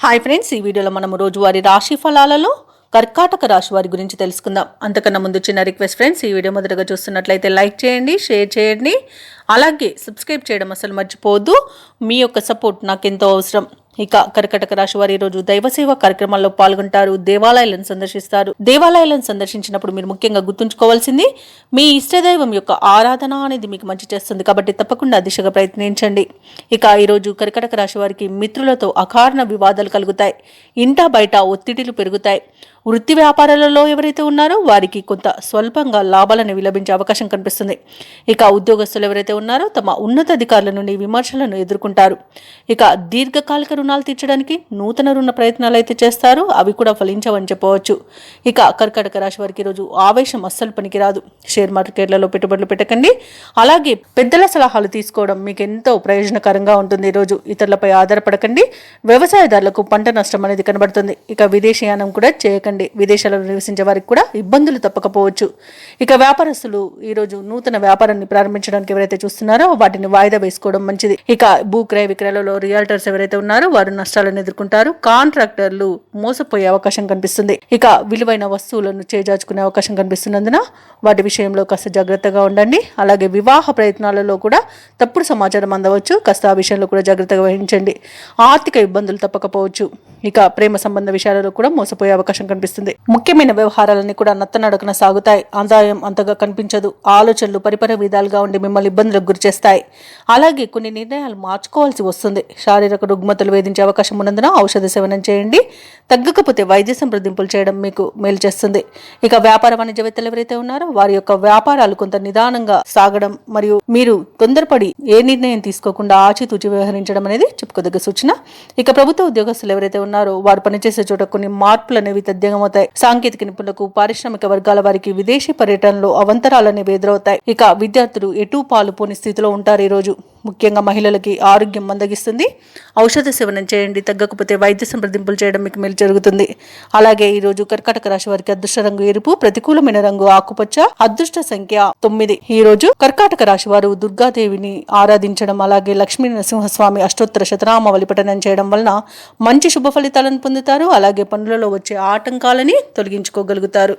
Hi friends, ఈ వీడియోలో మనము రోజువారీ రాశి ఫలాలలో కర్కాటక రాశి వారి గురించి తెలుసుకుందాం. అంతకన్నా ముందు చిన్న రిక్వెస్ట్ ఫ్రెండ్స్, ఈ వీడియో మొదటగా చూస్తున్నట్లయితే లైక్ చేయండి, షేర్ చేయండి, అలాగే సబ్స్క్రైబ్ చేయడం అసలు మర్చిపోవద్దు. మీ యొక్క సపోర్ట్ నాకెంతో అవసరం. ఇక కర్కాటక రాశి వారు ఈ రోజు దైవసేవ కార్యక్రమాల్లో పాల్గొంటారు, దేవాలయాలను సందర్శిస్తారు. దేవాలయాలను సందర్శించినప్పుడు మీరు ముఖ్యంగా గుర్తుంచుకోవాల్సింది, మీ ఇష్టదైవం యొక్క ఆరాధన అనేది మీకు మంచి చేస్తుంది కాబట్టి తప్పకుండా దిశగా ప్రయత్నించండి. ఇక ఈరోజు కర్కాటక రాశి వారికి మిత్రులతో అకారణ వివాదాలు కలుగుతాయి, ఇంటా బయట ఒత్తిడిలు పెరుగుతాయి. వృత్తి వ్యాపారాలలో ఎవరైతే ఉన్నారో వారికి కొంత స్వల్పంగా లాభాలను విలభించే అవకాశం కనిపిస్తుంది. ఇక ఉద్యోగస్తులు ఎవరైతే ఉన్నారో తమ ఉన్నతాధికారుల నుండి విమర్శలను ఎదుర్కొంటారు. ఇక దీర్ఘకాలిక రుణాలు తీర్చడానికి నూతన రుణ ప్రయత్నాలు అయితే చేస్తారు, అవి కూడా ఫలించవని చెప్పవచ్చు. ఇక కర్కాటక రాశి వారికి ఈరోజు ఆవేశం అస్సలు పనికిరాదు. షేర్ మార్కెట్లలో పెట్టుబడులు పెట్టకండి, అలాగే పెద్దల సలహాలు తీసుకోవడం మీకు ఎంతో ప్రయోజనకరంగా ఉంటుంది. ఈరోజు ఇతరులపై ఆధారపడకండి. వ్యవసాయదారులకు పంట నష్టం అనేది కనబడుతుంది. ఇక విదేశీయానం కూడా చేయకండి. విదేశాలలో నివసించే వారికి కూడా ఇబ్బందులు తప్పకపోవచ్చు. ఇక వ్యాపారస్తులు ఈరోజు నూతన వ్యాపారాన్ని ప్రారంభించడానికి ఎవరైతే చూస్తున్నారో వాటిని వాయిదా వేసుకోవడం మంచిది. ఇక భూ క్రయ విక్రయాలలో రియాల్టర్స్ ఎవరైతే ఉన్నారో వారు నష్టాలను ఎదుర్కొంటారు. కాంట్రాక్టర్లు మోసపోయే అవకాశం కనిపిస్తుంది. ఇక విలువైన వస్తువులను చేజార్చుకునే అవకాశం కనిపిస్తున్నందున వాటి విషయంలో కాస్త జాగ్రత్తగా ఉండండి. అలాగే వివాహ ప్రయత్నాలలో కూడా తప్పుడు సమాచారం అందవచ్చు, కాస్త ఆ విషయంలో కూడా జాగ్రత్తగా వహించండి. ఆర్థిక ఇబ్బందులు తప్పకపోవచ్చు. ఇక ప్రేమ సంబంధ విషయాలలో కూడా మోసపోయే అవకాశం కనిపిస్తుంది. ముఖ్యమైన వ్యవహారాలన్నీ కూడా నత్తనడకన సాగుతాయి. ఆదాయం అంతగా కనిపించదు. ఆలోచనలు పరిపర విధాలుగా ఉండి మిమ్మల్ని ఇబ్బందులకు గురిచేస్తాయి. అలాగే కొన్ని నిర్ణయాలు మార్చుకోవాల్సి వస్తుంది. శారీరక రుగ్మతలు వేధించే అవకాశం ఉన్నందున ఔషధ సేవనం చేయండి. తగ్గకపోతే వైద్య సంప్రదింపులు చేయడం మీకు మేలు చేస్తుంది. ఇక వ్యాపార వాణిజ్యవేత్తలు ఎవరైతే ఉన్నారో వారి యొక్క వ్యాపారాలు కొంత నిదానంగా సాగడం మరియు మీరు తొందరపడి ఏ నిర్ణయం తీసుకోకుండా ఆచితూచి వ్యవహరించడం అనేది చెప్పుకోదగ్గ సూచన. ఇక ప్రభుత్వ ఉద్యోగస్తులు ఎవరైతే ఉన్నారో వారు పనిచేసే చోట కొన్ని మార్పులు అనేవి తథ్యంగమవుతాయి. సాంకేతిక నిపుణులకు, పారిశ్రామిక వర్గాల వారికి విదేశీ పర్యటనలో అవంతరాలు అనేవి ఎదురవుతాయి. ఇక విద్యార్థులు ఎటూ పాలు పోని స్థితిలో ఉంటారు. ఈ రోజు ముఖ్యంగా మహిళలకి ఆరోగ్యం మందగిస్తుంది. ఔషధ సేవనం చేయండి. తగ్గకపోతే వైద్య సంప్రదింపులు చేయడం మీకు మేలు జరుగుతుంది. అలాగే ఈ రోజు కర్కాటక రాశి వారికి అదృష్ట రంగు ఎరుపు, ప్రతికూలమైన రంగు ఆకుపచ్చ, అదృష్ట సంఖ్య 9. ఈ రోజు కర్కాటక రాశి వారు దుర్గాదేవిని ఆరాధించడం, అలాగే లక్ష్మీ నరసింహస్వామి అష్టోత్తర శతనామావళి పఠనం చేయడం వలన మంచి శుభ ఫలితాలను పొందుతారు. అలాగే పనులలో వచ్చే ఆటంకాలని తొలగించుకోగలుగుతారు.